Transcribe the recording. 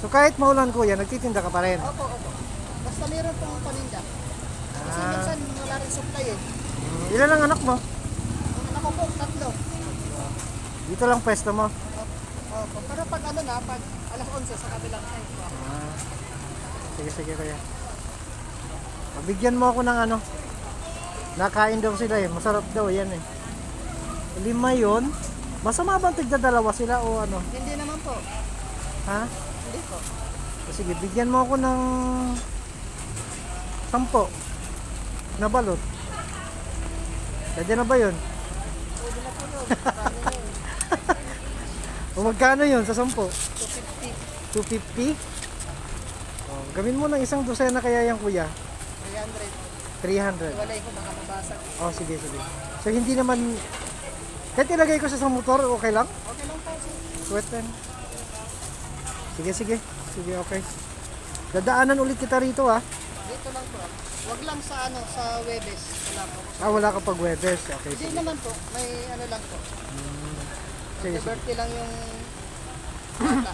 So kahit maulan kuya, nagtitinda ka pa rin? Opo, opo. Basta meron pong paninda. Kasi minsan wala rin supply eh. Ilan ang anak mo? Ang anak ko po, 3. Dito lang pwesto mo? Opo. Pero pag ano na, pag alas 11 sa kabilang side po. Ah, sige, sige kuya. Pabigyan mo ako ng ano. Nakain daw sila eh. Masarap daw yan eh. 5 yun. Masama bang tigdadalawa sila o ano? Hindi naman po. Ha? Hindi po. Sige, bigyan mo ako ng 10 na balot. Pwede na ba yun? Pwede na po yun. Marami na yun. O magkano yun sa 10? 250, 250? Oh, gawin mo ng isang dosena kaya yan kuya. 300. 300. Walay ko baka mabasag. Oh, sige, sige. So hindi naman kahit ilagay ko sa motor, okay lang? Okay lang po. Sir. Sweat pen. Sige, sige. Sige, okay. Dadaanan ulit kita rito ah. Dito lang po. Wag lang sa ano, sa Webes. Wala po. Ah, wala ka pag Webes. Okay, Hindi sige. naman po. May ano lang po. Sige, sige. Birthday lang yung bata.